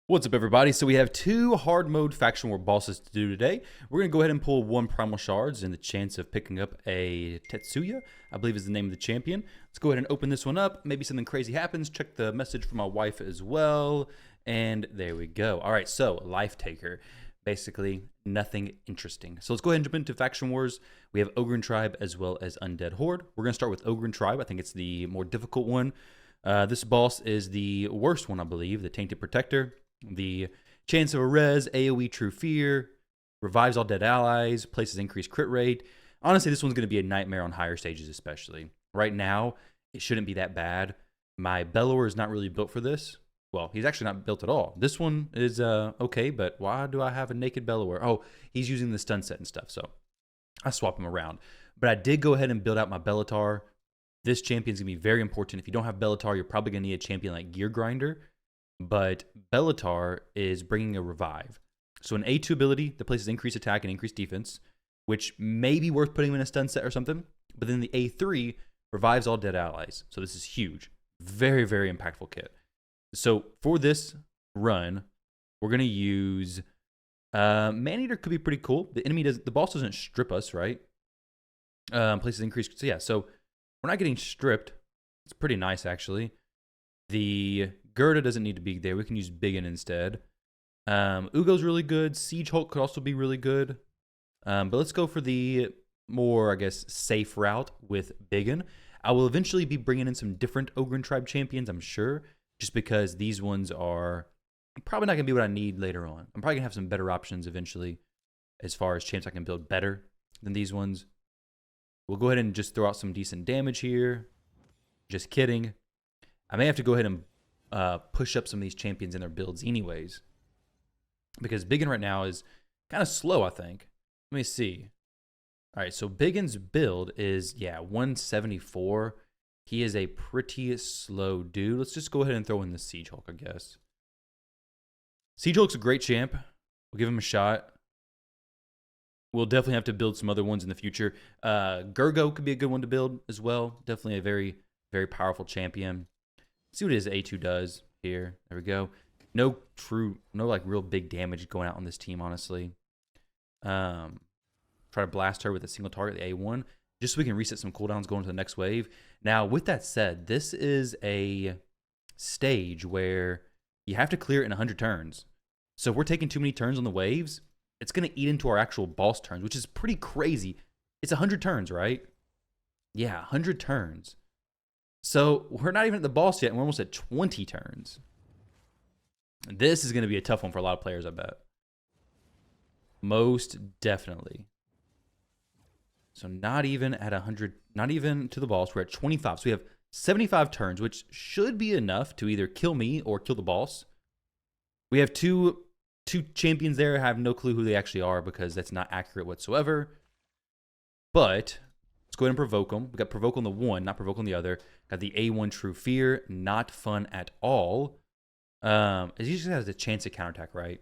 What's up, everybody? So we have two hard mode faction war bosses to do today. We're going to go ahead and pull one Primal Shards in the chance of picking up a Tetsuya, I believe is the name of the champion. Let's go ahead and open this one up. Maybe something crazy happens. Check the message from my wife as well. And there we go. All right, so Life Taker. Basically, nothing interesting. So let's go ahead and jump into faction wars. We have Ogryn Tribe as well as Undead Horde. We're going to start with Ogryn Tribe. I think it's the more difficult one. This boss is the worst one, I believe, the Tainted Protector. The chance of a res, AoE True Fear, revives all dead allies, places increased crit rate. Honestly, this one's going to be a nightmare on higher stages especially. Right now, it shouldn't be that bad. My Bellower is not really built for this. Well, he's actually not built at all. This one is okay, but why do I have a naked Bellower? Oh, he's using the stun set and stuff, so I swap him around. But I did go ahead and build out my Bellatar. This champion's going to be very important. If you don't have Bellatar, you're probably going to need a champion like Gear Grinder. But Bellatar is bringing a revive. So an A2 ability that places increased attack and increased defense, which may be worth putting him in a stun set or something. But then the A3 revives all dead allies. So this is huge. Very, very impactful kit. So for this run, we're going to use... Man-Eater could be pretty cool. The boss doesn't strip us, right? Places increased... So yeah, so we're not getting stripped. It's pretty nice, actually. The Gerda doesn't need to be there. We can use Biggin instead. Ugo's really good. Siege Hulk could also be really good. But let's go for the more, I guess, safe route with Biggin. I will eventually be bringing in some different Ogryn Tribe champions, I'm sure, just because these ones are probably not going to be what I need later on. I'm probably going to have some better options eventually as far as champs I can build better than these ones. We'll go ahead and just throw out some decent damage here. Just kidding. I may have to go ahead and push up some of these champions in their builds anyways. Because Biggin right now is kind of slow, I think. Let me see. All right, so Biggin's build is, 174. He is a pretty slow dude. Let's just go ahead and throw in the Siege Hulk, I guess. Siege Hulk's a great champ. We'll give him a shot. We'll definitely have to build some other ones in the future. Gergo could be a good one to build as well. Definitely a very, very powerful champion. See what his A2 does here. There we go. No like real big damage going out on this team, honestly. Try to blast her with a single target, the A1, just so we can reset some cooldowns going to the next wave. Now, with that said, this is a stage where you have to clear it in 100 turns. So if we're taking too many turns on the waves, it's going to eat into our actual boss turns, which is pretty crazy. It's 100 turns, right? Yeah, 100 turns. So we're not even at the boss yet, and we're almost at 20 turns. This is going to be a tough one for a lot of players, I bet. Most definitely. So not even at 100, not even to the boss. We're at 25. So we have 75 turns, which should be enough to either kill me or kill the boss. We have two champions there. I have no clue who they actually are because that's not accurate whatsoever. But... let's go ahead and provoke them. We got provoke on the one, not provoke on the other. Got the A1 True Fear, not fun at all. It usually has a chance at counterattack, right?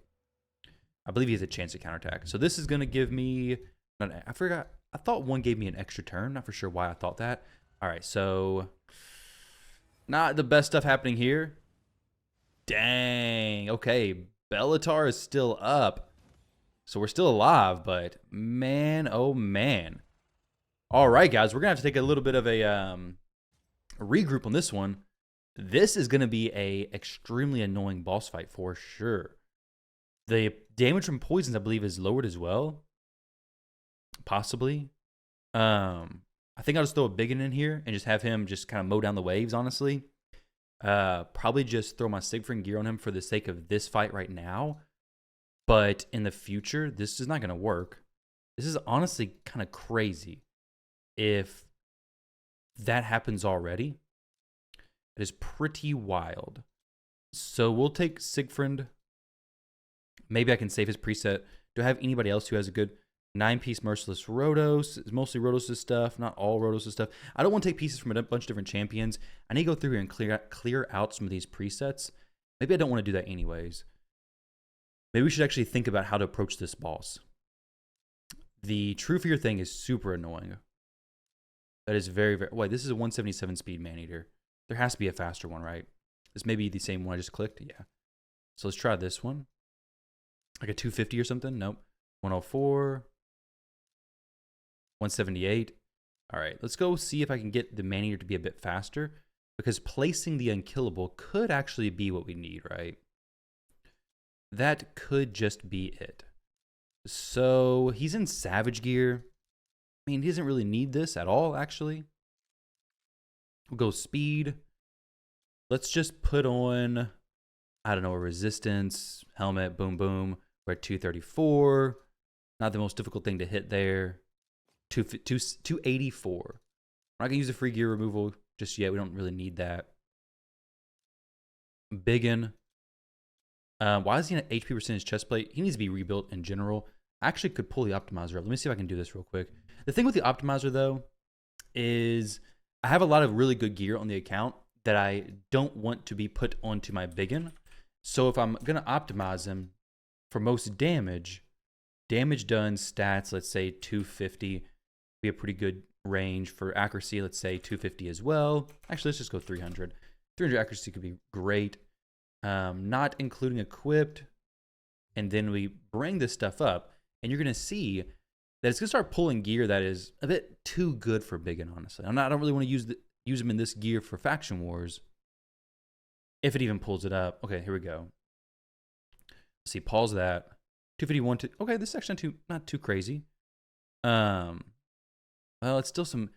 I believe he has a chance at counterattack. So this is going to give me... I forgot. I thought one gave me an extra turn. Not for sure why I thought that. All right, so... not the best stuff happening here. Dang. Okay, Bellatar is still up. So we're still alive, but man, oh man. All right, guys, we're going to have to take a little bit of a regroup on this one. This is going to be a extremely annoying boss fight for sure. The damage from poisons, I believe, is lowered as well. Possibly. I think I'll just throw a Biggin in here and just have him just kind of mow down the waves, honestly. Probably just throw my Siegfried gear on him for the sake of this fight right now. But in the future, this is not going to work. This is honestly kind of crazy. If that happens already, it is pretty wild. So we'll take Siegfried. Maybe I can save his preset. Do I have anybody else who has a good 9-piece Merciless Rhodos? It's mostly Rhodos' stuff, not all Rhodos' stuff. I don't want to take pieces from a bunch of different champions. I need to go through here and clear out some of these presets. Maybe I don't want to do that anyways. Maybe we should actually think about how to approach this boss. The True Fear thing is super annoying. That is very, very... wait, this is a 177 speed Man-Eater. There has to be a faster one, right? This may be the same one I just clicked. Yeah. So let's try this one. Like a 250 or something. Nope. 104. 178. All right, let's go see if I can get the man-eater to be a bit faster, because placing the unkillable could actually be what we need, right? That could just be it. So he's in savage gear. I mean, he doesn't really need this at all, actually. We'll go speed. Let's just put on, I don't know, a resistance, helmet, boom, boom. We're at 234. Not the most difficult thing to hit there. 284. We're not going to use the free gear removal just yet. We don't really need that. Biggin. Why is he in an HP percentage chest plate? He needs to be rebuilt in general. I actually could pull the optimizer up. Let me see if I can do this real quick. The thing with the optimizer, though, is I have a lot of really good gear on the account that I don't want to be put onto my Biggin. So if I'm going to optimize him for most damage done stats, let's say 250, be a pretty good range. For accuracy, let's say 250 as well. Actually, let's just go 300. 300 accuracy could be great. Not including equipped. And then we bring this stuff up, and you're going to see that it's going to start pulling gear that is a bit too good for Biggin, honestly. I don't really want to use him in this gear for Faction Wars, if it even pulls it up. Okay, here we go. Let's see, pause that. 251 to, okay, this is actually not too crazy. Well, it's still some,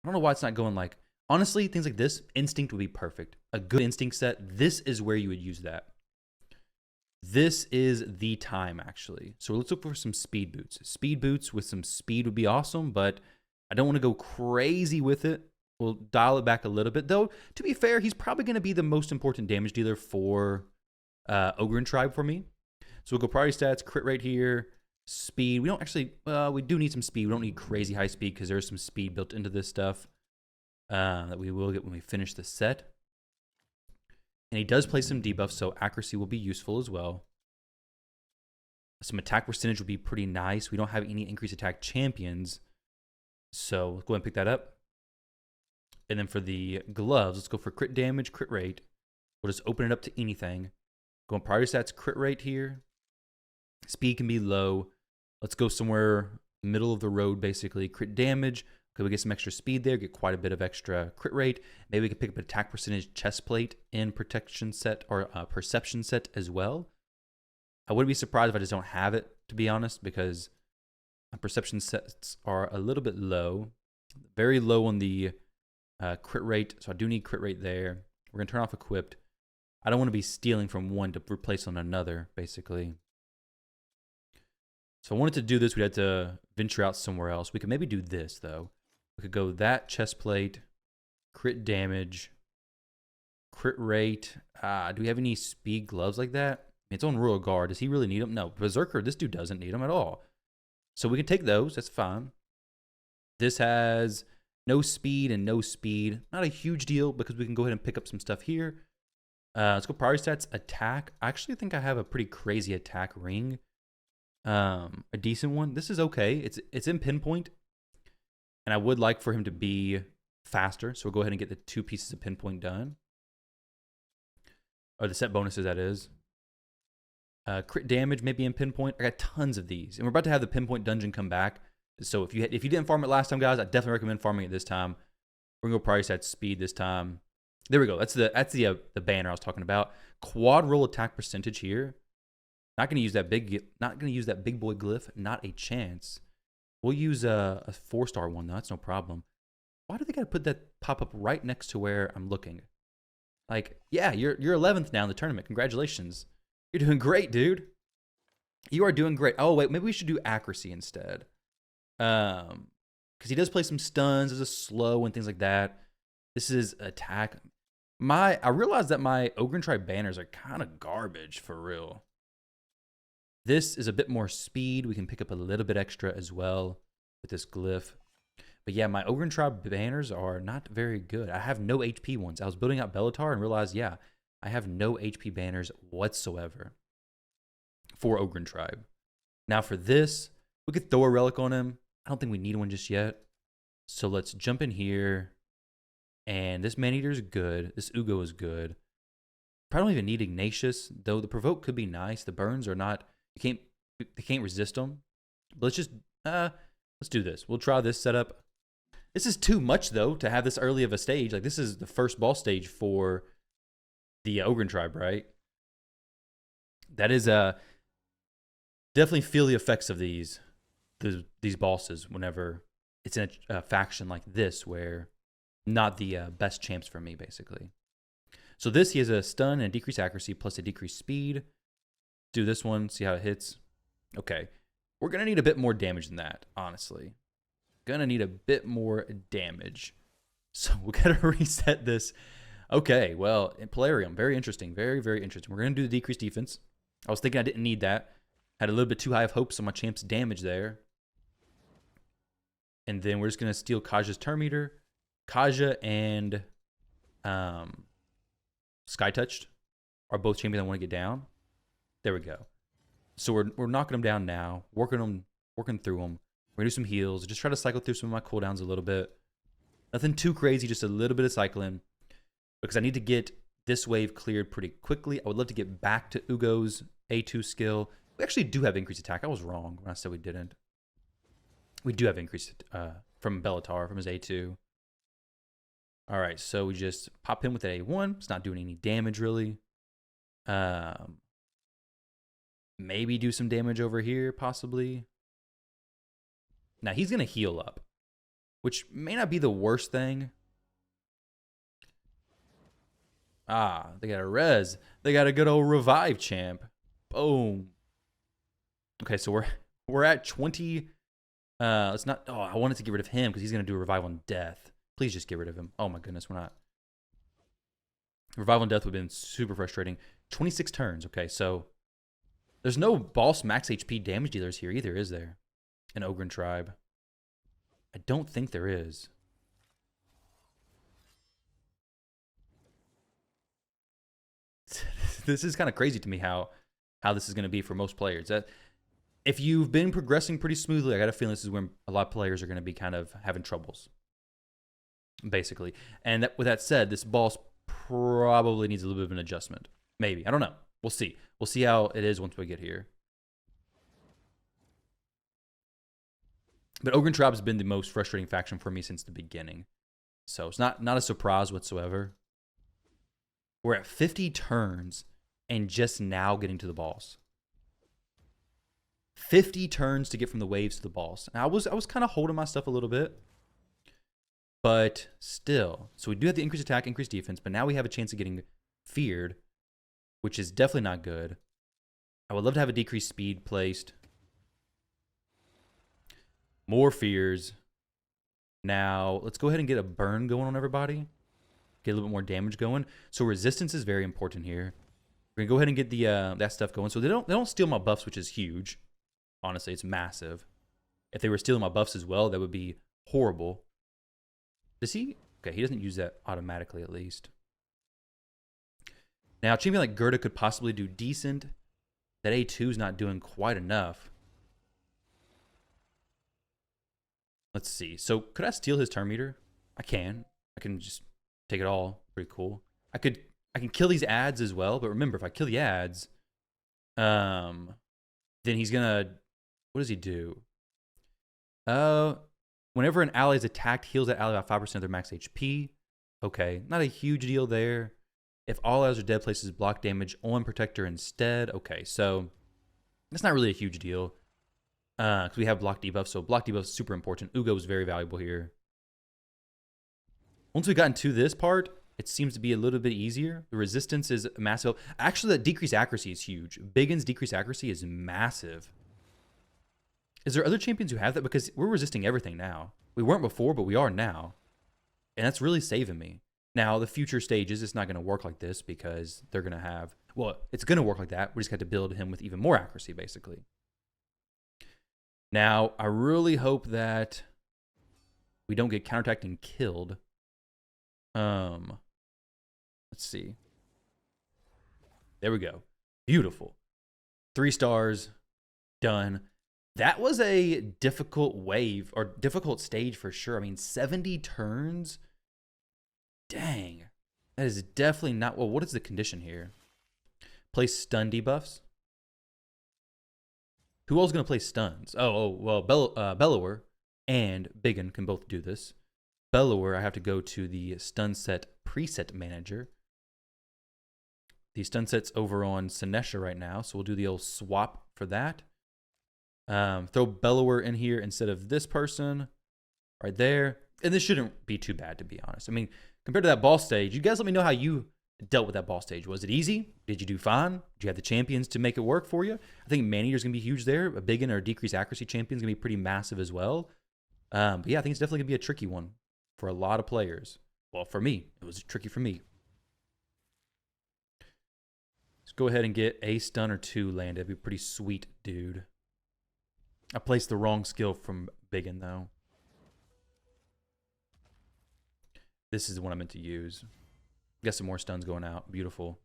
I don't know why it's not going like, honestly, things like this, instinct would be perfect. A good instinct set, this is where you would use that. This is the time, actually. So let's look for some speed boots. Speed boots with some speed would be awesome, but I don't want to go crazy with it. We'll dial it back a little bit, though. To be fair, he's probably going to be the most important damage dealer for Ogryn Tribe for me. So we'll go priority stats, crit rate here, speed. We don't actually, we do need some speed. We don't need crazy high speed because there's some speed built into this stuff that we will get when we finish the set. And he does play some debuffs, so accuracy will be useful as well. Some attack percentage would be pretty nice. We don't have any increased attack champions, so let's go ahead and pick that up. And then for the gloves, let's go for crit damage, crit rate. We'll just open it up to anything. Go on priority stats, crit rate here. Speed can be low. Let's go somewhere middle of the road, basically. Crit damage. Okay, we get some extra speed there, get quite a bit of extra crit rate. Maybe we could pick up an attack percentage chest plate in protection set or perception set as well. I wouldn't be surprised if I just don't have it, to be honest, because perception sets are a little bit low. Very low on the crit rate, so I do need crit rate there. We're going to turn off equipped. I don't want to be stealing from one to replace on another, basically. So I wanted to do this. We'd have to venture out somewhere else. We could maybe do this, though. We could go that chest plate, crit damage, crit rate. Do we have any speed gloves like that? It's on Royal Guard. Does he really need them? No. Berserker, this dude doesn't need them at all. So we can take those. That's fine. This has no speed and no speed. Not a huge deal because we can go ahead and pick up some stuff here. Let's go priority stats, attack. I actually think I have a pretty crazy attack ring. A decent one. This is okay. It's in pinpoint. And I would like for him to be faster. So we'll go ahead and get the 2 pieces of pinpoint done. Or the set bonuses, that is. Crit damage, maybe in pinpoint. I got tons of these. And we're about to have the pinpoint dungeon come back. So if you didn't farm it last time, guys, I definitely recommend farming it this time. We're going to go priority stats speed this time. There we go. That's the banner I was talking about. Quad roll attack percentage here. Not going to use that big boy glyph. Not a chance. We'll use a 4-star one though. That's no problem. Why do they got to put that pop up right next to where I'm looking? Like, yeah, you're 11th now in the tournament. Congratulations. You're doing great, dude. You are doing great. Oh wait, maybe we should do accuracy instead. Because he does play some stuns. There's a slow and things like that. This is attack. I realized that my Ogryn Tribe banners are kind of garbage for real. This is a bit more speed. We can pick up a little bit extra as well with this glyph. But yeah, my Ogryn Tribe banners are not very good. I have no HP ones. I was building out Bellatar and realized, yeah, I have no HP banners whatsoever for Ogryn Tribe. Now for this, we could throw a relic on him. I don't think we need one just yet. So let's jump in here. And this man-eater is good. This Ugo is good. Probably don't even need Ignatius, though the provoke could be nice. The burns are not, they can't resist them. But let's do this. We'll try this setup. This is too much, though, to have this early of a stage. Like, this is the first boss stage for the Ogryn Tribe, right? That is, definitely feel the effects of these bosses whenever it's in a faction like this, where not the best champs for me, basically. So this, he has a stun and a decreased accuracy plus a decreased speed. Do this one, see how it hits. Okay. We're going to need a bit more damage than that, honestly. Gonna need a bit more damage. So we gotta reset this. Okay, well, in Polarium, very interesting. Very, very interesting. We're gonna do the decreased defense. I was thinking I didn't need that. Had a little bit too high of hopes on my champ's damage there. And then we're just gonna steal Kaja's turn meter. Kaja and Sky Touched are both champions I want to get down. There we go. So we're knocking them down now, working through them. We're going to do some heals. Just try to cycle through some of my cooldowns a little bit. Nothing too crazy, just a little bit of cycling. Because I need to get this wave cleared pretty quickly. I would love to get back to Ugo's A2 skill. We actually do have increased attack. I was wrong when I said we didn't. We do have increased from Bellatar, from his A2. All right, so we just pop him with an A1. It's not doing any damage, really. Maybe do some damage over here, possibly. Now, he's going to heal up, which may not be the worst thing. Ah, they got a res. They got a good old revive champ. Boom. Okay, so we're at 20. Let's not. Oh, I wanted to get rid of him because he's going to do a revive on death. Please just get rid of him. Oh, my goodness, we're not. Revive on death would have been super frustrating. 26 turns. Okay, so there's no boss max HP damage dealers here either, is there? An Ogryn Tribe. I don't think there is. This is kind of crazy to me how this is going to be for most players. If you've been progressing pretty smoothly, I got a feeling this is when a lot of players are going to be kind of having troubles, basically. And with that said, this boss probably needs a little bit of an adjustment. Maybe. I don't know. We'll see. We'll see how it is once we get here. But Ogryn Tribe has been the most frustrating faction for me since the beginning. So it's not a surprise whatsoever. We're at 50 turns and just now getting to the boss. 50 turns to get from the waves to the boss. And I was kind of holding my stuff a little bit. But still. So we do have the increased attack, increased defense, but now we have a chance of getting feared, which is definitely not good. I would love to have a decreased speed placed. More fears. Now, let's go ahead and get a burn going on everybody. Get a little bit more damage going. So resistance is very important here. We're going to go ahead and get the that stuff going. So they don't steal my buffs, which is huge. Honestly, it's massive. If they were stealing my buffs as well, that would be horrible. Does he? Okay, he doesn't use that automatically at least. Now, a champion like Gerda could possibly do decent. That A2 is not doing quite enough. Let's see. So could I steal his turn meter? I can. I can just take it all. Pretty cool. I can kill these ads as well, but remember, if I kill the ads, then he's gonna, what does he do? Whenever an ally is attacked, heals that ally by 5% of their max HP. Okay, not a huge deal there. If all allies are dead, places block damage on protector instead. Okay, so that's not really a huge deal. Because we have block debuff, so block debuff is super important. Ugo is very valuable here. Once we got into this part, it seems to be a little bit easier. The resistance is massive. Actually, that decreased accuracy is huge. Biggin's decreased accuracy is massive. Is there other champions who have that? Because we're resisting everything now. We weren't before, but we are now. And that's really saving me. Now, the future stages, it's not going to work like this because they're going to have... Well, it's going to work like that. We just got to build him with even more accuracy, basically. Now, I really hope that we don't get counterattacked and killed. Let's see. There we go. Beautiful. 3 stars. Done. That was a difficult wave, or difficult stage for sure. I mean, 70 turns? Dang. That is definitely not... Well, what is the condition here? Place stun debuffs. Who else is going to play stuns? Well, Bellower and Biggin can both do this. Bellower, I have to go to the stun set preset manager. The stun set's over on Sinesha right now, so we'll do the old swap for that. Throw Bellower in here instead of this person right there. And this shouldn't be too bad, to be honest. I mean, compared to that boss stage, you guys let me know how you dealt with that boss stage. Was it easy? Did you do fine? Did you have the champions to make it work for you? I think Man-Eater's going to be huge there. A Biggin or decreased accuracy champion's going to be pretty massive as well. But yeah, I think it's definitely going to be a tricky one for a lot of players. Well, for me, it was tricky for me. Let's go ahead and get a stun or two landed. That'd be pretty sweet, dude. I placed the wrong skill from Biggin, though. This is the one I meant to use. Got some more stuns going out. Beautiful.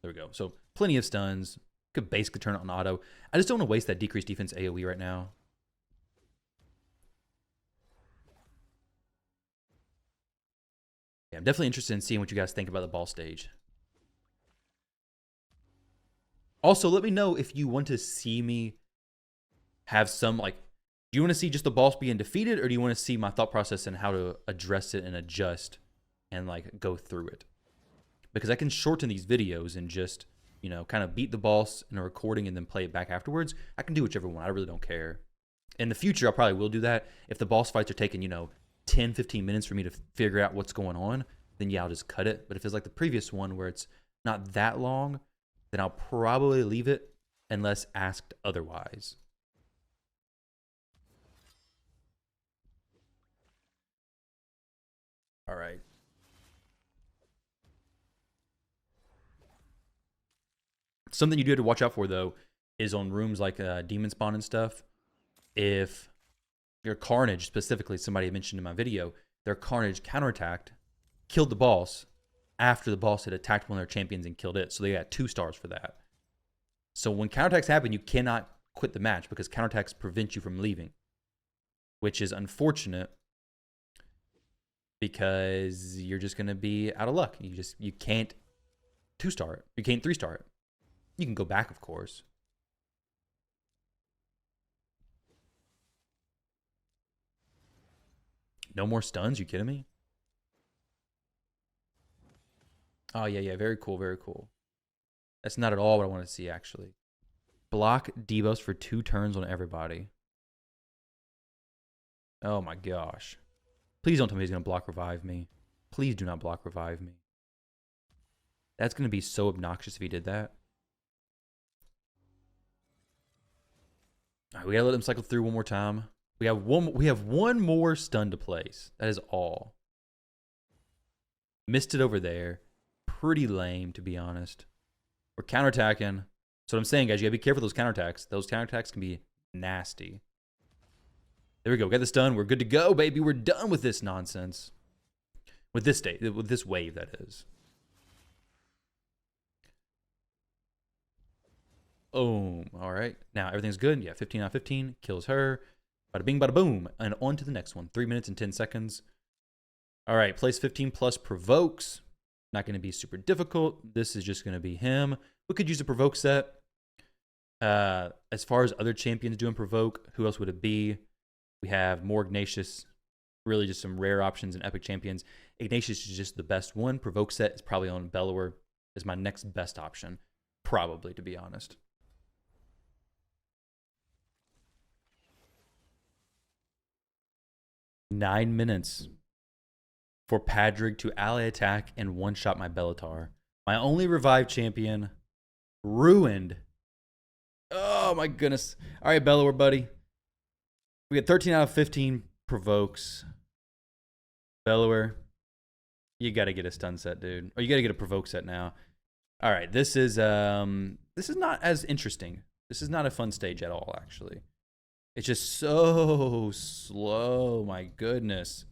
There we go. So plenty of stuns. Could basically turn it on auto. I just don't want to waste that decreased defense AoE right now. Yeah, I'm definitely interested in seeing what you guys think about the ball stage. Also, let me know if you want to see me have some, like, do you want to see just the boss being defeated, or do you want to see my thought process and how to address it and adjust and, like, go through it? Because I can shorten these videos and just, you know, kind of beat the boss in a recording and then play it back afterwards. I can do whichever one. I really don't care. In the future, I probably will do that. If the boss fights are taking, you know, 10, 15 minutes for me to figure out what's going on, then yeah, I'll just cut it. But if it's like the previous one where it's not that long, then I'll probably leave it unless asked otherwise. All right. Something you do have to watch out for, though, is on rooms like Demon Spawn and stuff. If your Carnage, specifically, somebody mentioned in my video, their Carnage counterattacked, killed the boss after the boss had attacked one of their champions and killed it. So they got 2 stars for that. So when counterattacks happen, you cannot quit the match because counterattacks prevent you from leaving, which is unfortunate because you're just going to be out of luck. You can't 2-star it. You can't 3-star it. You can go back, of course. No more stuns? You kidding me? Oh, yeah. Very cool, very cool. That's not at all what I want to see, actually. Block debuffs for 2 turns on everybody. Oh, my gosh. Please don't tell me he's going to block revive me. Please do not block revive me. That's going to be so obnoxious if he did that. All right, we got to let him cycle through one more time. We have one more stun to place. That is all. Missed it over there. Pretty lame, to be honest. We're counterattacking. So what I'm saying, guys, you gotta be careful of those counterattacks. Those counterattacks can be nasty. There we go. Got the stun. We're good to go, baby. We're done with this nonsense. With this wave, that is. Boom. All right. Now everything's good. Yeah, 15 out of 15. Kills her. Bada bing, bada boom. And on to the next one. 3 minutes and 10 seconds. All right. Place 15 plus provokes. Not going to be super difficult. This is just going to be him. We could use a provoke set. As far as other champions doing provoke, who else would it be? We have more Ignatius. Really just some rare options and epic champions. Ignatius is just the best one. Provoke set is probably on Bellower. Is my next best option. Probably, to be honest. Nine minutes for Padrig to ally attack and one-shot my Bellatar. My only revived champion ruined. Oh my goodness. All right, Bellower, buddy. We got 13 out of 15 provokes. Bellower, you got to get a stun set, dude. Or you got to get a provoke set now. All right, this is not as interesting. This is not a fun stage at all, actually. It's just so slow. My goodness.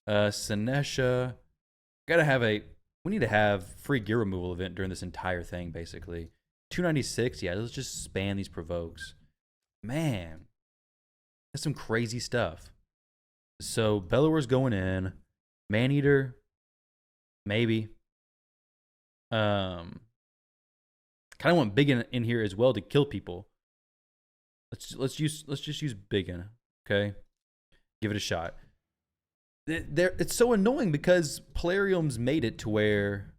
Sinesha. We need to have free gear removal event during this entire thing, basically. 296. Yeah, let's just spam these provokes. Man. That's some crazy stuff. So Bellower's going in. Maneater, maybe. Kind of want Biggin in here as well to kill people. Let's just use Biggin, okay? Give it a shot. It's so annoying because Polarium's made it to where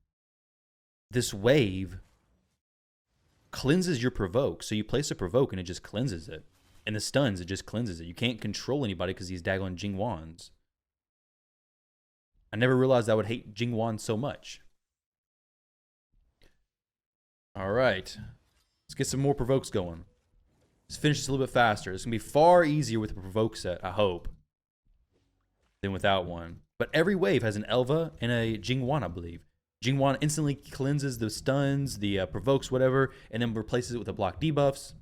this wave cleanses your provoke. So you place a provoke and it just cleanses it. And the stuns, it just cleanses it. You can't control anybody because these daggone Jingwans. I never realized I would hate Jingwan so much. All right. Let's get some more provokes going. Let's finish this a little bit faster. It's going to be far easier with the provoke set, I hope, than without one. But every wave has an Elva and a Jingwan, I believe. Jingwan instantly cleanses the stuns, the provokes, whatever, and then replaces it with the block debuffs.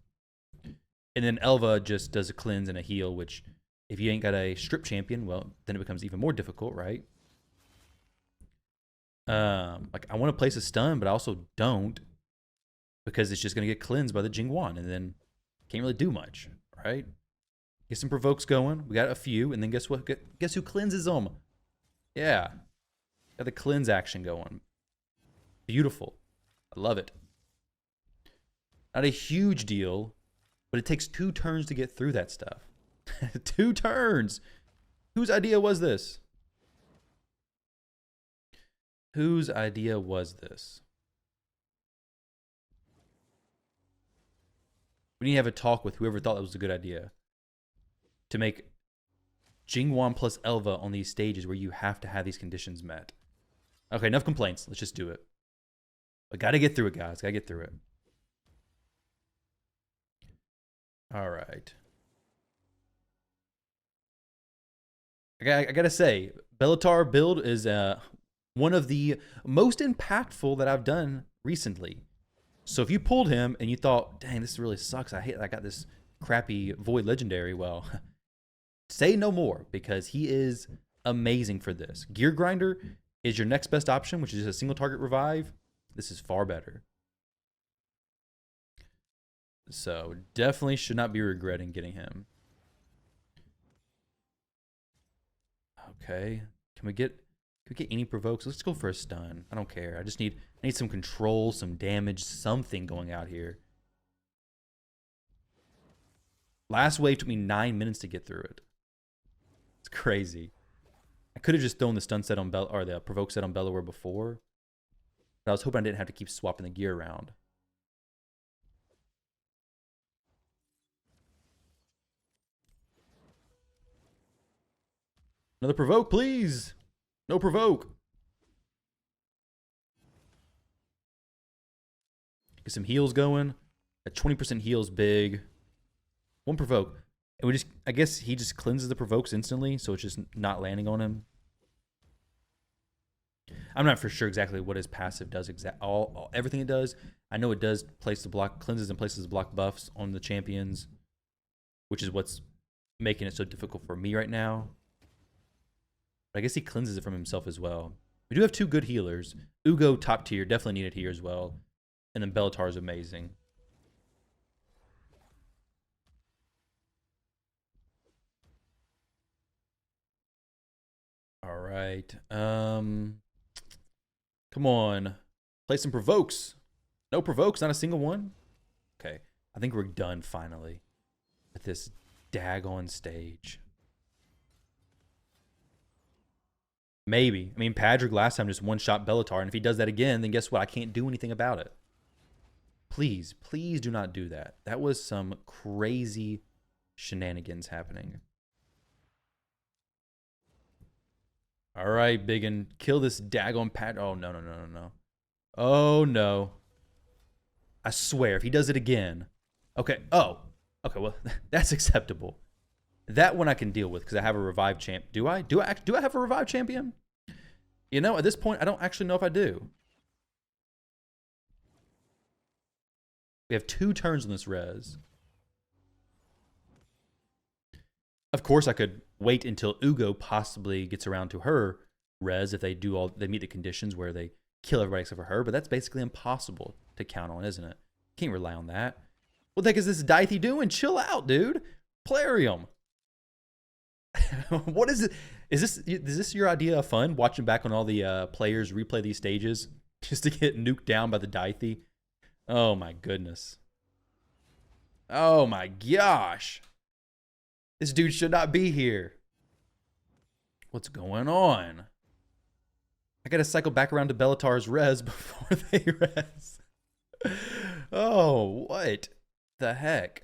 And then Elva just does a cleanse and a heal, which if you ain't got a strip champion, well, then it becomes even more difficult, right? Like I want to place a stun, but I also don't because it's just going to get cleansed by the Jingwan and then can't really do much, right? Get some provokes going. We got a few, and then guess what? Guess who cleanses them? Yeah. Got the cleanse action going. Beautiful. I love it. Not a huge deal, but it takes 2 turns to get through that stuff. 2 turns. Whose idea was this? Whose idea was this? We need to have a talk with whoever thought that was a good idea. To make Jingwan plus Elva on these stages where you have to have these conditions met. Okay, enough complaints. Let's just do it. But gotta get through it, guys. Gotta get through it. All right. I gotta say, Bellatar build is one of the most impactful that I've done recently. So if you pulled him and you thought, dang, this really sucks. I got this crappy Void Legendary. Well, say no more because he is amazing for this. Gear Grinder is your next best option, which is a single target revive. This is far better. So definitely should not be regretting getting him. Okay. Can we get any provokes? Let's go for a stun. I don't care. I need some control, some damage, something going out here. Last wave took me 9 minutes to get through it. It's crazy. I could have just thrown the stun set on or the provoke set on Bellower before. But I was hoping I didn't have to keep swapping the gear around. Another provoke, please. No provoke. Get some heals going. A 20% heal is big. 1 provoke. And I guess he just cleanses the provokes instantly, so it's just not landing on him. I'm not for sure exactly what his passive does. Everything it does. I know it does place the block, cleanses and places the block buffs on the champions, which is what's making it so difficult for me right now. But I guess he cleanses it from himself as well. We do have 2 good healers. Ugo, top tier, definitely needed here as well. And then Bellatar is amazing. All right. Come on. Play some provokes. No provokes, not a single one. Okay. I think we're done finally with this daggone stage. Maybe. I mean, Patrick last time just one-shot Bellatar, and if he does that again, then guess what? I can't do anything about it. Please, please do not do that. That was some crazy shenanigans happening. All right, Biggin. Kill this daggone Pat. Oh, no, no, no, no, no. Oh, no. I swear, if he does it again. Okay. Oh. Okay, well, that's acceptable. That one I can deal with because I have a revived champ. Do I? Do I have a revived champion? You know, at this point, I don't actually know if I do. We have 2 turns on this res. Of course, I could wait until Ugo possibly gets around to her res if they meet the conditions where they kill everybody except for her, but that's basically impossible to count on, isn't it? Can't rely on that. What the heck is this Dythy doing? Chill out, dude. Plarium. What is it? Is this your idea of fun? Watching back on all the players replay these stages just to get nuked down by the Dithy? Oh my goodness. Oh my gosh. This dude should not be here. What's going on? I gotta cycle back around to Bellatar's res before they res. Oh, what the heck?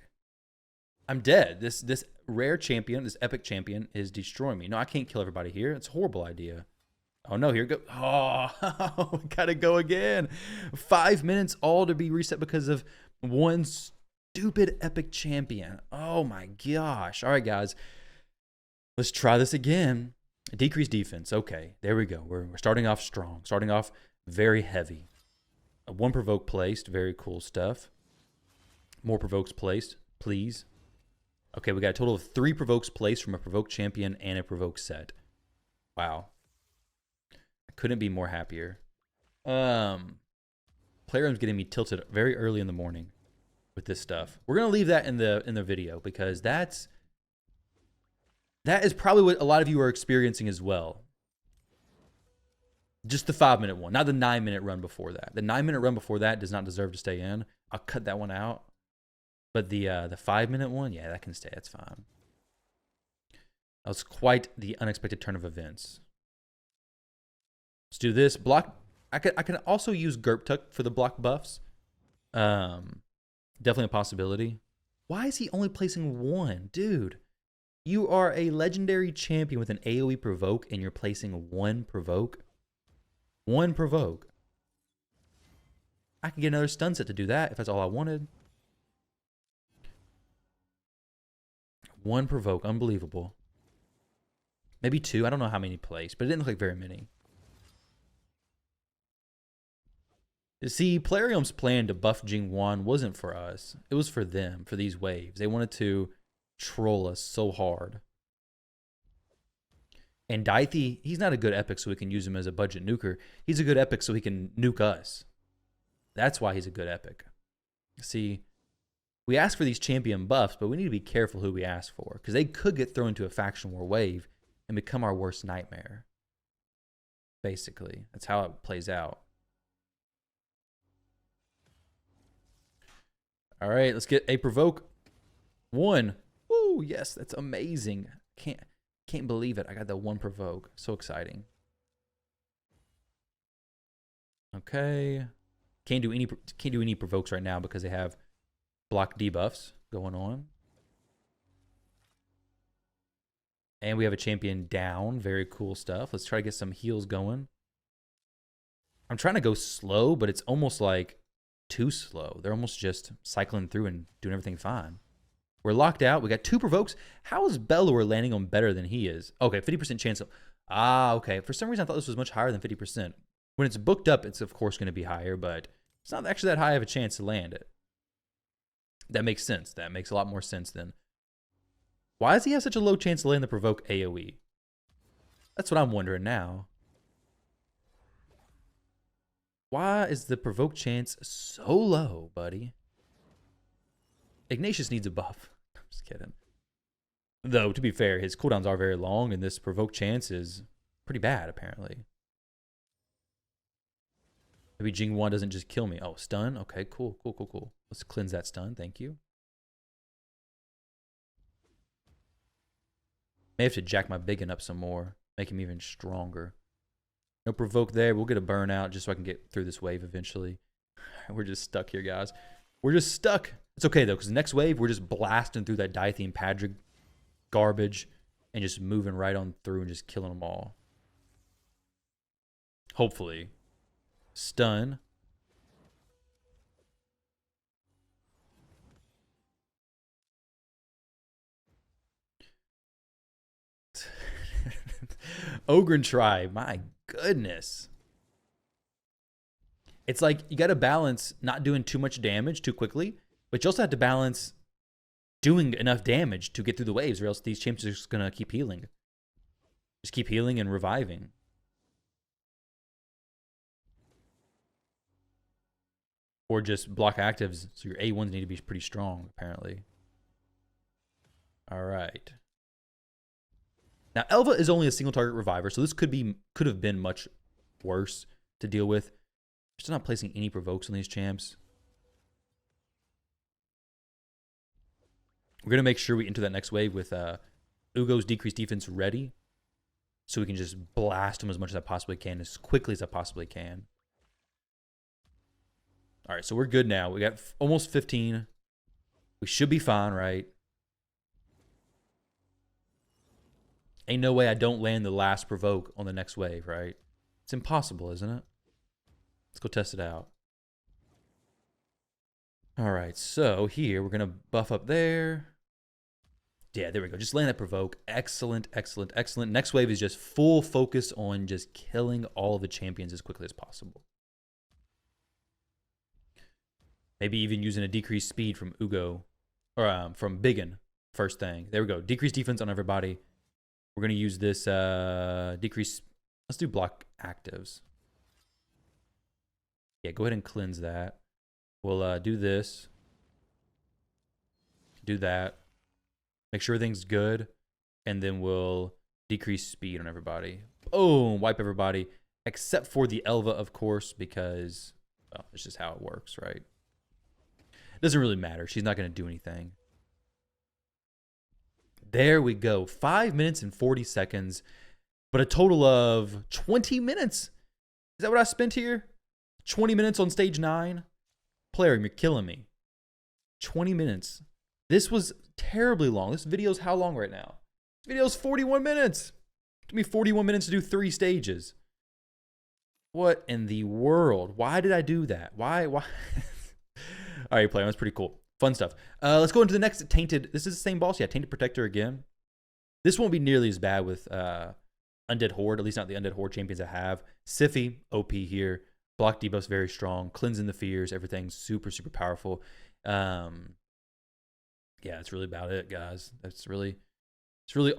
I'm dead. This rare champion, this epic champion, is destroying me. No, I can't kill everybody here. It's a horrible idea. Oh no, here go. Oh, gotta go again. 5 minutes all to be reset because of one stupid epic champion. Oh my gosh. All right, guys. Let's try this again. Decreased defense. Okay, there we go. We're starting off strong. Starting off very heavy. One provoke placed. Very cool stuff. More provokes placed, please. Okay, we got a total of 3 provokes placed from a provoke champion and a provoke set. Wow. I couldn't be more happier. Playroom's getting me tilted very early in the morning with this stuff. We're gonna leave that in the video because that is probably what a lot of you are experiencing as well. Just the 5-minute one, not the 9-minute run before that. The 9-minute run before that does not deserve to stay in. I'll cut that one out. But the 5-minute one, yeah, that can stay. That's fine. That was quite the unexpected turn of events. Let's do this. Block. I can also use Gerp Tuck for the block buffs. Definitely a possibility. Why is he only placing 1? Dude, you are a legendary champion with an AoE provoke and you're placing 1 provoke. 1 provoke. I could get another stun set to do that if that's all I wanted. 1 provoke. Unbelievable. Maybe 2. I don't know how many placed, but it didn't look like very many. You see, Plarium's plan to buff Jingwan wasn't for us. It was for them, for these waves. They wanted to troll us so hard. And Dithy, he's not a good epic so we can use him as a budget nuker. He's a good epic so he can nuke us. That's why he's a good epic. See, we ask for these champion buffs, but we need to be careful who we ask for, because they could get thrown into a faction war wave and become our worst nightmare. Basically, that's how it plays out. All right, let's get a provoke. 1. Woo, yes, that's amazing. Can't believe it. I got that 1 provoke. So exciting. Okay. Can't do any provokes right now because they have block debuffs going on. And we have a champion down. Very cool stuff. Let's try to get some heals going. I'm trying to go slow, but it's almost like too slow. They're almost just cycling through and doing everything fine. We're locked out. We got 2 provokes. How is Bellower landing on better than he is? Okay, 50% chance of... okay. For some reason, I thought this was much higher than 50%. When it's booked up, it's of course going to be higher, but it's not actually that high of a chance to land it. That makes sense. That makes a lot more sense then. Why does he have such a low chance to land the provoke AoE? That's what I'm wondering now. Why is the provoke chance so low, buddy? Ignatius needs a buff. I'm just kidding. Though, to be fair, his cooldowns are very long, and this provoke chance is pretty bad, apparently. Maybe Jingwan doesn't just kill me. Oh, stun? Okay, cool. Let's cleanse that stun. Thank you. May have to jack my biggin up some more. Make him even stronger. No provoke there. We'll get a burnout just so I can get through this wave eventually. We're just stuck here, guys. We're just stuck. It's okay, though, because the next wave, we're just blasting through that Dithy and Padric garbage and just moving right on through and just killing them all. Hopefully. Stun. Ogryn Tribe. My goodness. It's like you got to balance not doing too much damage too quickly, but you also have to balance doing enough damage to get through the waves, or else these champions are just going to keep healing. Just keep healing and reviving. Or just block actives, so your A1s need to be pretty strong, apparently. All right. Now, Elva is only a single target reviver, so this could have been much worse to deal with. Still not placing any provokes on these champs. We're going to make sure we enter that next wave with Ugo's decreased defense ready, so we can just blast him as much as I possibly can, as quickly as I possibly can. All right, so we're good now. We got almost 15. We should be fine, right? Ain't no way I don't land the last provoke on the next wave, right? It's impossible, isn't it? Let's go test it out. All right, so here we're going to buff up there. Yeah, there we go. Just land that provoke. Excellent, excellent, excellent. Next wave is just full focus on just killing all of the champions as quickly as possible. Maybe even using a decreased speed from Ugo, or from Biggin first thing. There we go. Decreased defense on everybody. We're going to use this decrease. Let's do block actives. Yeah, go ahead and cleanse that. We'll do this. Do that. Make sure everything's good. And then we'll decrease speed on everybody. Boom! Wipe everybody. Except for the Elva, of course, because, well, it's just how it works, right? Doesn't really matter. She's not going to do anything. There we go. 5 minutes and 40 seconds. But a total of 20 minutes. Is that what I spent here? 20 minutes on stage 9? Player, you're killing me. 20 minutes. This was terribly long. This video's how long right now? This video's 41 minutes. It took me 41 minutes to do 3 stages. What in the world? Why did I do that? Why? All right, player, that's pretty cool. Fun stuff. Let's go into the next Tainted. This is the same boss. Yeah, Tainted Protector again. This won't be nearly as bad with Undead Horde, at least not the Undead Horde champions I have. Siphi, OP here. Block debuff's very strong. Cleansing the fears. Everything's super, super powerful. Yeah, that's really about it, guys. It's really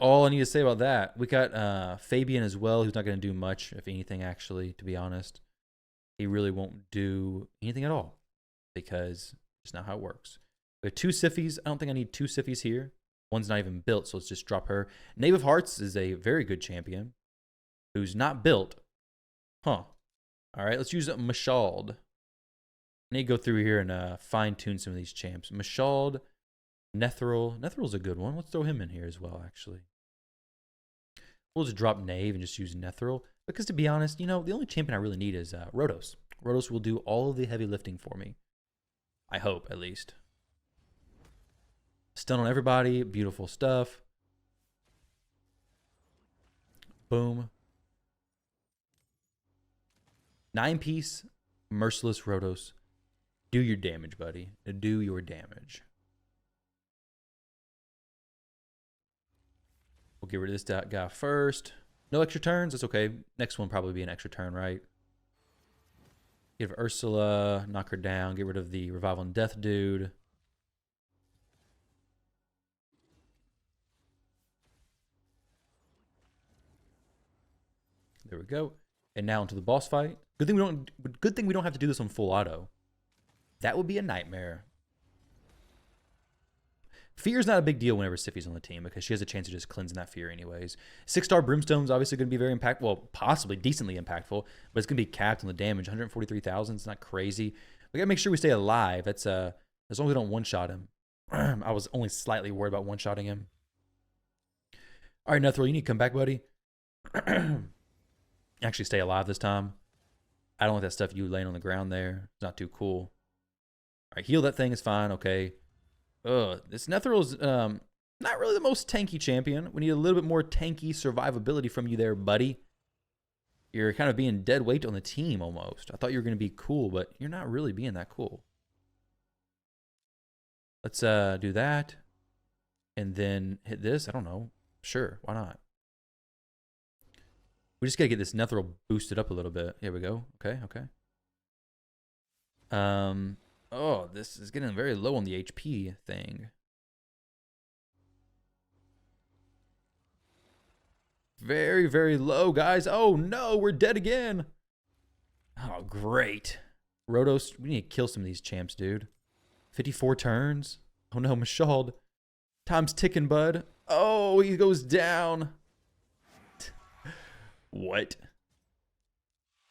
all I need to say about that. We got Fabian as well, who's not going to do much, if anything, actually, to be honest. He really won't do anything at all because it's not how it works. We have 2 Siphis. I don't think I need 2 Siphis here. One's not even built, so let's just drop her. Knave of Hearts is a very good champion who's not built. Huh. All right, let's use Mashald. I need to go through here and fine-tune some of these champs. Mashald, Nethril. Nethril's a good one. Let's throw him in here as well, actually. We'll just drop Knave and just use Nethril. Because to be honest, you know, the only champion I really need is Rhodos. Rhodos will do all of the heavy lifting for me. I hope, at least. Stun on everybody. Beautiful stuff. Boom. 9-piece, Merciless Rhodos. Do your damage, buddy. Do your damage. We'll get rid of this guy first. No extra turns. That's okay. Next one probably be an extra turn, right? Give Ursula. Knock her down. Get rid of the Revival and Death dude. There we go. And now into the boss fight. Good thing we don't have to do this on full auto. That would be a nightmare. Fear's not a big deal whenever Siphi's on the team because she has a chance of just cleansing that fear anyways. 6-star Brimstone's obviously going to be very impactful. Well, possibly decently impactful, but it's going to be capped on the damage. 143,000. It's not crazy. We got to make sure we stay alive. That's as long as we don't one-shot him. I was only slightly worried about one-shotting him. All right, Nethril, you need to come back, buddy. Actually stay alive this time. I don't like that stuff you laying on the ground there. It's not too cool. All right, heal that thing is fine. Okay. This Nethril's not really the most tanky champion. We need a little bit more tanky survivability from you there, buddy. You're kind of being dead weight on the team almost. I thought you were going to be cool, but you're not really being that cool. Let's do that. And then hit this. I don't know. Sure, why not? We just got to get this Nethril boosted up a little bit. Here we go. Okay, okay. Oh, this is getting very low on the HP thing. Very, very low, guys. Oh, no, we're dead again. Oh, great. Rhodos, we need to kill some of these champs, dude. 54 turns. Oh, no, Mashald. Time's ticking, bud. Oh, he goes down. What?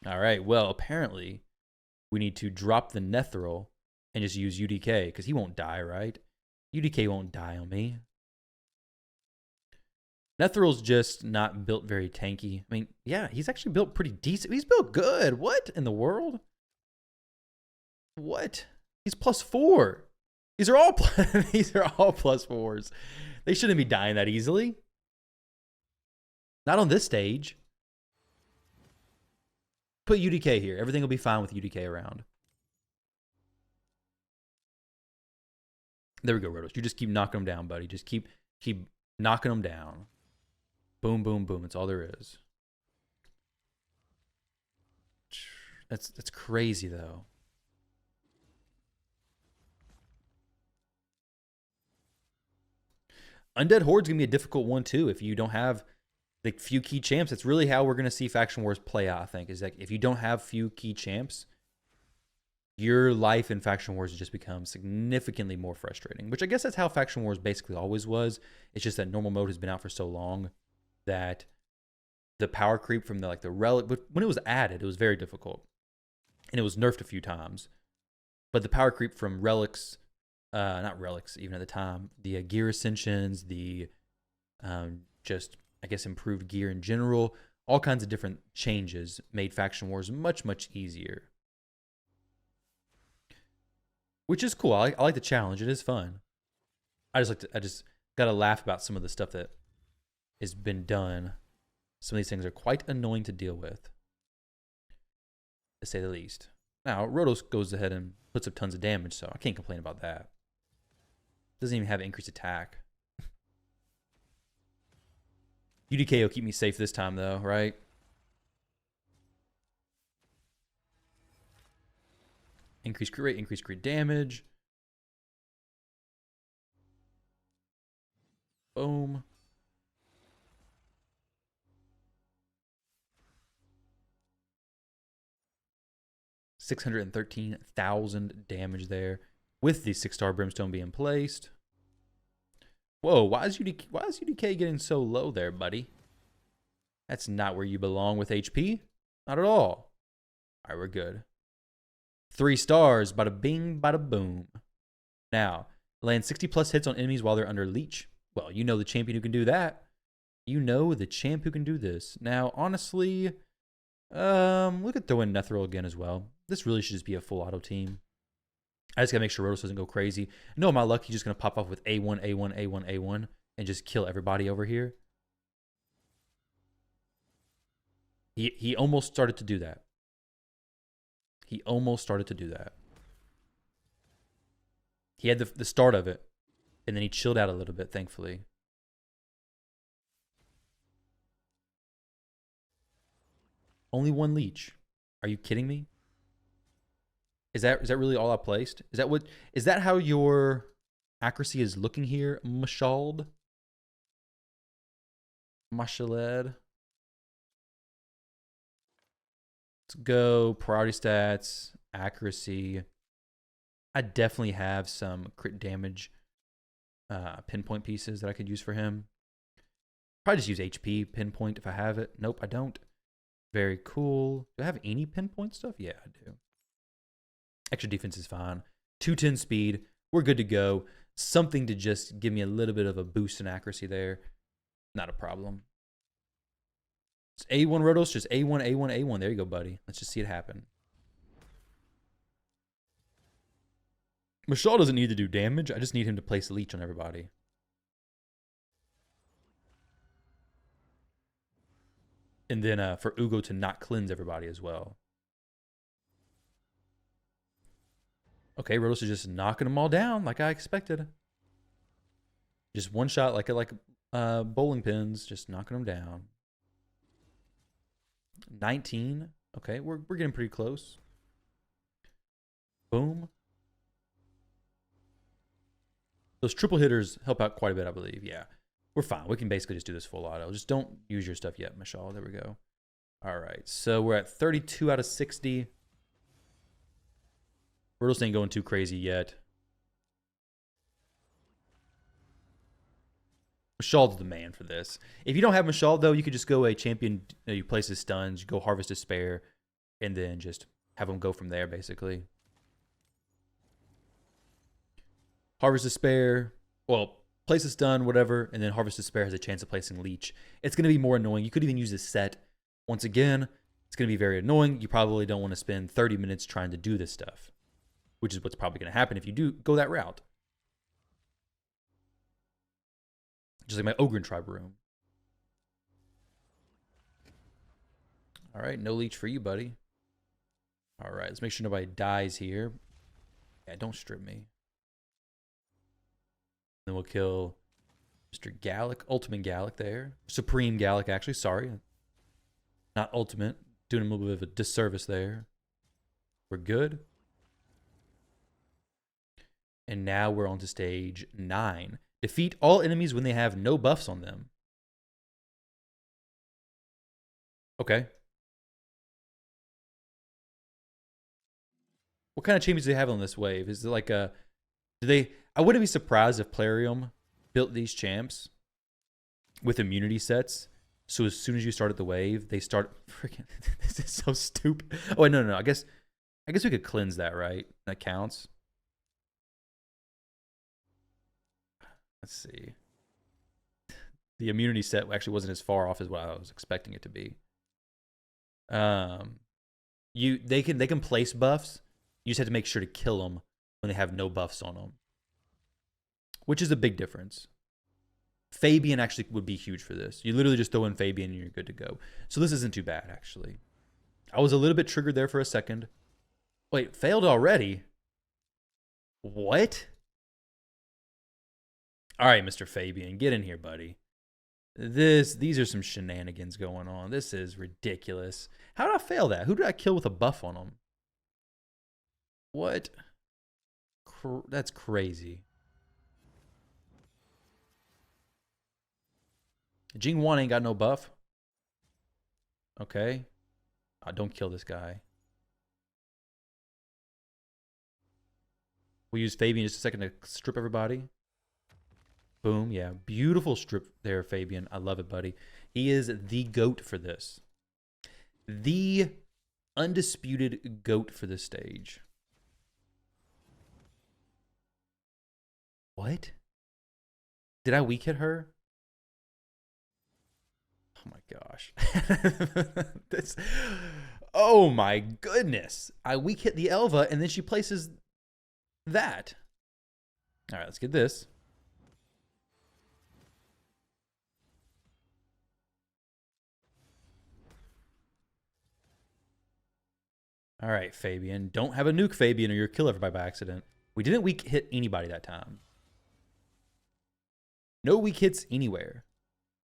All right, well, apparently we need to drop the Nethril and just use UDK, because he won't die, right? UDK won't die on me. Nethril's just not built very tanky. I mean, yeah, he's actually built pretty decent. He's built good. What in the world? What? He's +4. These are all these are all +4s. They shouldn't be dying that easily. Not on this stage. Put UDK here. Everything will be fine with UDK around. There we go, Rotos. You just keep knocking them down, buddy. Just keep knocking them down. Boom, boom, boom. That's all there is. That's crazy, though. Undead Horde's going to be a difficult one, too, if you don't have the few key champs. That's really how we're going to see Faction Wars play out, I think, is like if you don't have few key champs, your life in Faction Wars has just become significantly more frustrating, which I guess that's how Faction Wars basically always was. It's just that normal mode has been out for so long that the power creep from the relic, but when it was added, it was very difficult, and it was nerfed a few times. But the power creep from relics, not relics even at the time, the gear ascensions, the just I guess improved gear in general, all kinds of different changes made Faction Wars much, much easier. Which is cool. I like the challenge. It is fun. I just gotta laugh about some of the stuff that has been done. Some of these things are quite annoying to deal with, to say the least. Now, Rotos goes ahead and puts up tons of damage, so I can't complain about that. Doesn't even have increased attack. UDK will keep me safe this time, though, right? Increased crit rate, increased crit damage. Boom. $613,000 damage there with the 6-star brimstone being placed. Whoa, why is UDK getting so low there, buddy? That's not where you belong with HP. Not at all. All right, we're good. 3 stars, bada bing, bada boom. Now, land 60+ hits on enemies while they're under Leech. Well, you know the champion who can do that. You know the champ who can do this. Now, honestly, look at throwing Nethril again as well. This really should just be a full auto team. I just gotta make sure Rotos doesn't go crazy. No, my luck, he's just gonna pop off with A1, A1, A1, A1, and just kill everybody over here. He almost started to do that. He almost started to do that. He had the start of it, and then he chilled out a little bit, thankfully. Only 1 Leech. Are you kidding me? Is that really all I placed? Is that how your accuracy is looking here, Mashald? Mashaled. Let's go priority stats, accuracy. I definitely have some crit damage pinpoint pieces that I could use for him. Probably just use HP pinpoint if I have it. Nope, I don't. Very cool. Do I have any pinpoint stuff? Yeah, I do. Extra defense is fine. 210 speed. We're good to go. Something to just give me a little bit of a boost in accuracy there. Not a problem. It's A1 Rotos, just A1, A1, A1. There you go, buddy. Let's just see it happen. Mashal doesn't need to do damage. I just need him to place Leech on everybody. And then for Ugo to not cleanse everybody as well. Okay, Rotos is just knocking them all down like I expected. Just one shot like bowling pins, just knocking them down. 19. Okay, we're getting pretty close. Boom. Those triple hitters help out quite a bit, I believe. Yeah, we're fine. We can basically just do this full auto. Just don't use your stuff yet, Mashal. There we go. All right, so we're at 32 out of 60. Rotos ain't going too crazy yet. Mashald's the man for this. If you don't have Mashald, though, you could just go a champion. You place his stuns, you go Harvest Despair, and then just have him go from there, basically. Harvest Despair, well, place a stun, whatever, and then Harvest Despair has a chance of placing Leech. It's going to be more annoying. You could even use this set. Once again, it's going to be very annoying. You probably don't want to spend 30 minutes trying to do this stuff, which is what's probably going to happen if you do go that route. Just like my Ogryn Tribe room. All right, no Leech for you, buddy. All right, let's make sure nobody dies here. Yeah, don't strip me. Then we'll kill Mr. Gallic, Ultimate Gallic there. Supreme Gallic, actually, sorry. Not Ultimate. Doing him a little bit of a disservice there. We're good. And now we're on to stage 9. Defeat all enemies when they have no buffs on them. Okay. What kind of champions do they have on this wave? Is it like a... I wouldn't be surprised if Plarium built these champs with immunity sets. So as soon as you started the wave, they start... Freaking... This is so stupid. Oh, no. I guess we could cleanse that, right? That counts. Let's see. The immunity set actually wasn't as far off as what I was expecting it to be. They can place buffs. You just have to make sure to kill them when they have no buffs on them, which is a big difference. Fabian actually would be huge for this. You literally just throw in Fabian and you're good to go. So this isn't too bad, actually. I was a little bit triggered there for a second. Wait, failed already? What? All right, Mr. Fabian, get in here, buddy. These are some shenanigans going on. This is ridiculous. How did I fail that? Who did I kill with a buff on him? What? That's crazy. Jing1 ain't got no buff. Okay. Don't kill this guy. We'll use Fabian just a second to strip everybody. Boom. Yeah. Beautiful strip there, Fabian. I love it, buddy. He is the GOAT for this. The undisputed GOAT for this stage. What? Did I weak hit her? Oh my gosh. Oh my goodness. I weak hit the Elva and then she places that. All right, let's get this. All right, Fabian. Don't have a nuke, Fabian, or you'll kill everybody by accident. We didn't weak hit anybody that time. No weak hits anywhere.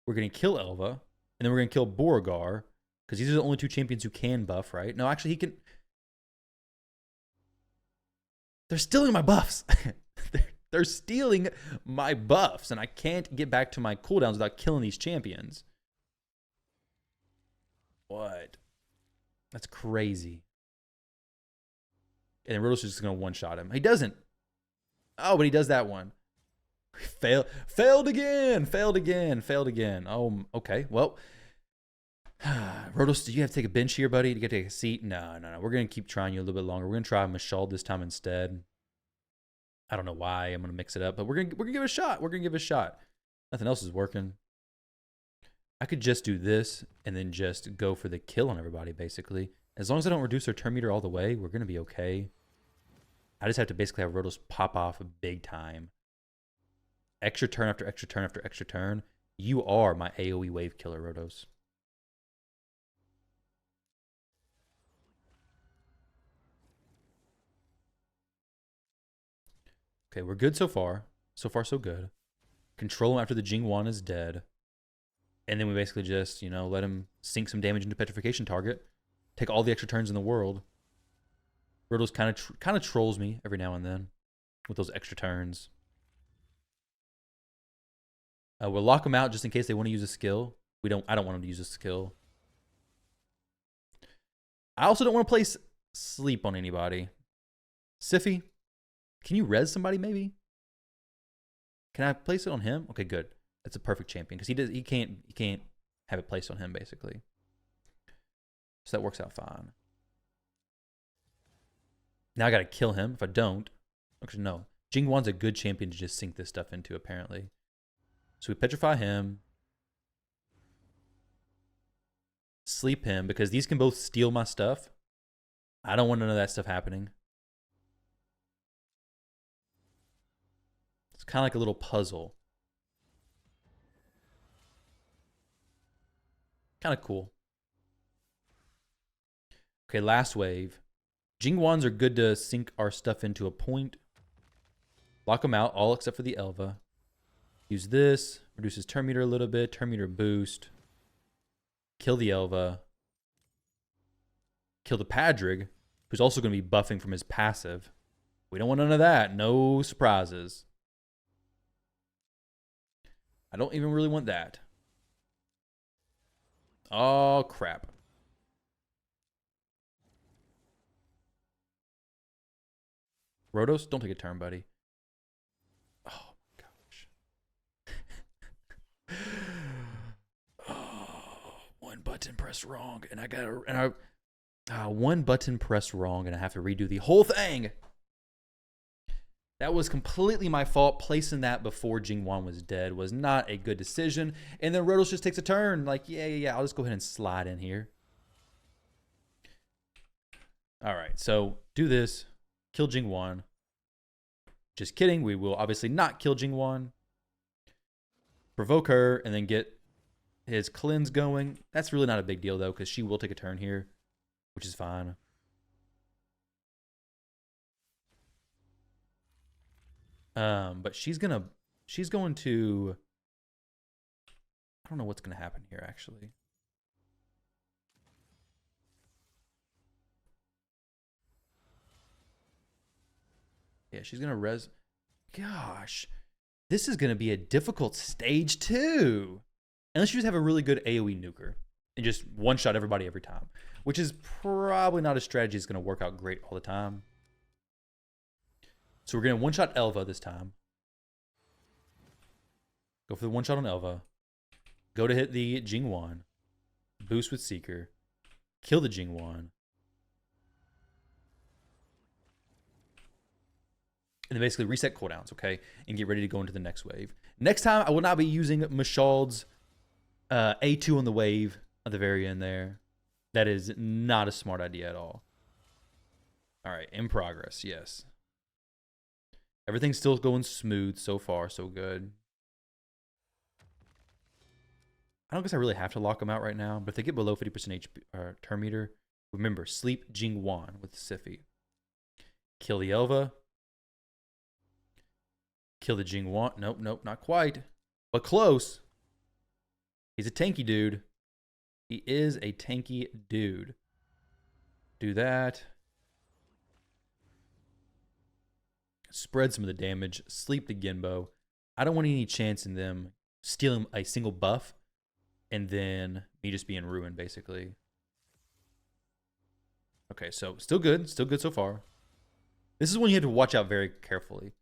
We're going to kill Elva, and then we're going to kill Beauregard, because these are the only two champions who can buff, right? No, actually, he can... They're stealing my buffs. They're stealing my buffs, and I can't get back to my cooldowns without killing these champions. What? That's crazy. And then Rotos is just going to one-shot him. He doesn't. Oh, but he does that one. Failed again. Oh, okay. Well, Rotos, do you have to take a bench here, buddy? Do you have to take a seat? No. We're going to keep trying you a little bit longer. We're going to try Mashald this time instead. I don't know why. I'm going to mix it up, but we're going to give it a shot. We're going to give it a shot. Nothing else is working. I could just do this and then just go for the kill on everybody, basically. As long as I don't reduce their turn meter all the way, we're going to be okay. I just have to basically have Rotos pop off big time. Extra turn after extra turn after extra turn. You are my AoE wave killer, Rotos. Okay, we're good so far. So far, so good. Control him after the Jing1 is dead. And then we basically just, let him sink some damage into petrification target. Take all the extra turns in the world. Rotos kind of trolls me every now and then with those extra turns. We'll lock them out just in case they want to use a skill. I don't want them to use a skill. I also don't want to place sleep on anybody. Siffy, can you res somebody maybe? Can I place it on him? Okay, good. That's a perfect champion because he can't have it placed on him basically. So that works out fine. Now I gotta kill him. If I don't, actually no. Jingwan's a good champion to just sink this stuff into apparently. So we petrify him. Sleep him because these can both steal my stuff. I don't want none of that stuff happening. It's kind of like a little puzzle. Kind of cool. Okay, last wave. Jingwans are good to sink our stuff into a point. Lock them out, all except for the Elva. Use this. Reduces turn meter a little bit. Turn meter boost. Kill the Elva. Kill the Padrig, who's also going to be buffing from his passive. We don't want none of that. No surprises. I don't even really want that. Oh, crap. Rotos, don't take a turn, buddy. Oh, my gosh. Oh, one button pressed wrong, and one button pressed wrong, and I have to redo the whole thing. That was completely my fault. Placing that before Jingwan was dead was not a good decision. And then Rotos just takes a turn. Like, yeah. I'll just go ahead and slide in here. All right, so do this. Kill Jingwan. Just kidding. We will obviously not kill Jingwan. Provoke her and then get his cleanse going. That's really not a big deal, though, because she will take a turn here, which is fine. But she's going to, I don't know what's going to happen here, actually. Yeah, she's going to res. Gosh, this is going to be a difficult stage, too. Unless you just have a really good AoE nuker and just one-shot everybody every time, which is probably not a strategy that's going to work out great all the time. So we're going to one-shot Elva this time. Go for the one-shot on Elva. Go to hit the Jingwan. Boost with Seeker. Kill the Jingwan. And then basically reset cooldowns, okay? And get ready to go into the next wave. Next time, I will not be using Mashald's A2 on the wave at the very end there. That is not a smart idea at all. All right, in progress, yes. Everything's still going smooth so far, so good. I don't guess I really have to lock them out right now, but if they get below 50% HP or turn meter, remember, sleep Jingwan with Siphi. Kill the Elva. Kill the Jingwan. Nope, not quite. But close. He's a tanky dude. He is a tanky dude. Do that. Spread some of the damage. Sleep the Genbo. I don't want any chance in them stealing a single buff and then me just being ruined, basically. Okay, so still good. Still good so far. This is one you have to watch out very carefully.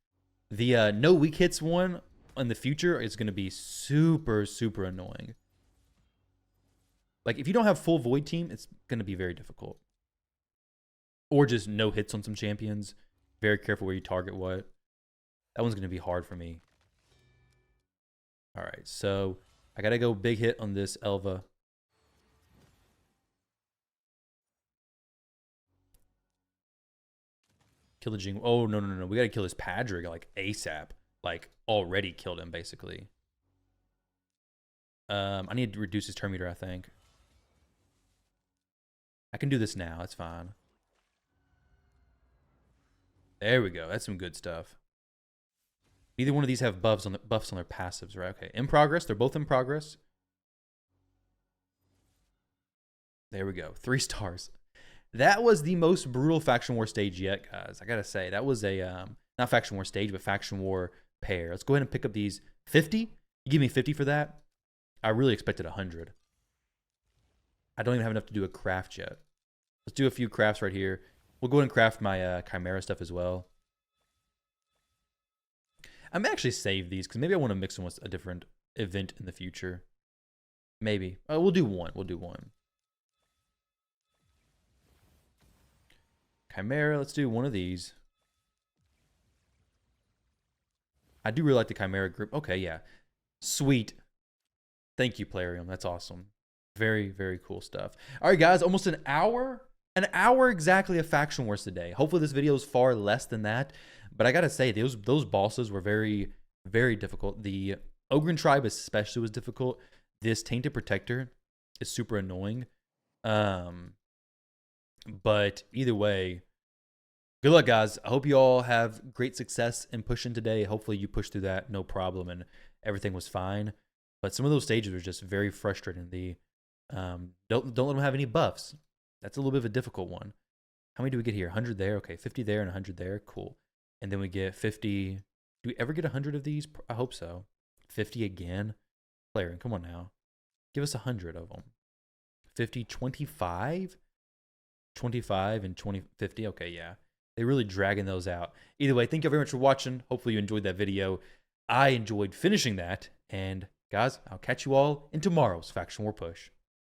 The no weak hits one in the future is going to be super, super annoying. Like, if you don't have full Void team, it's going to be very difficult. Or just no hits on some champions. Very careful where you target what. That one's going to be hard for me. All right, so I got to go big hit on this Elva. Kill the Jing. Oh, no. We got to kill this Padrig, like, ASAP. Like, already killed him, basically. I need to reduce his turn meter, I think. I can do this now. It's fine. There we go. That's some good stuff. Neither one of these have buffs on their passives, right? Okay. In progress. They're both in progress. There we go. 3 stars. That was the most brutal Faction War stage yet, guys. I gotta say. That was a, not Faction War stage, but Faction War pair. Let's go ahead and pick up these 50. You give me 50 for that? I really expected 100. I don't even have enough to do a craft yet. Let's do a few crafts right here. We'll go ahead and craft my Chimera stuff as well. I may actually save these because maybe I want to mix them with a different event in the future. Maybe. We'll do one. We'll do one. Chimera. Let's do one of these. I do really like the Chimera group. Okay, yeah. Sweet. Thank you, Plarium. That's awesome. Very, very cool stuff. All right, guys. Almost an hour. An hour exactly of Faction Wars today. Hopefully this video is far less than that. But I got to say, those bosses were very, very difficult. The Ogryn Tribe especially was difficult. This Tainted Protector is super annoying. But either way, good luck, guys. I hope you all have great success in pushing today. Hopefully you pushed through that no problem and everything was fine. But some of those stages were just very frustrating. The don't let them have any buffs. That's a little bit of a difficult one. How many do we get here? 100 there. Okay, 50 there and 100 there. Cool. And then we get 50. Do we ever get 100 of these? I hope so. 50 again. Player, come on now. Give us 100 of them. 50, 25? 25 and 20, 50. Okay, yeah. They're really dragging those out. Either way, thank you very much for watching. Hopefully you enjoyed that video. I enjoyed finishing that. And guys, I'll catch you all in tomorrow's Faction War Push.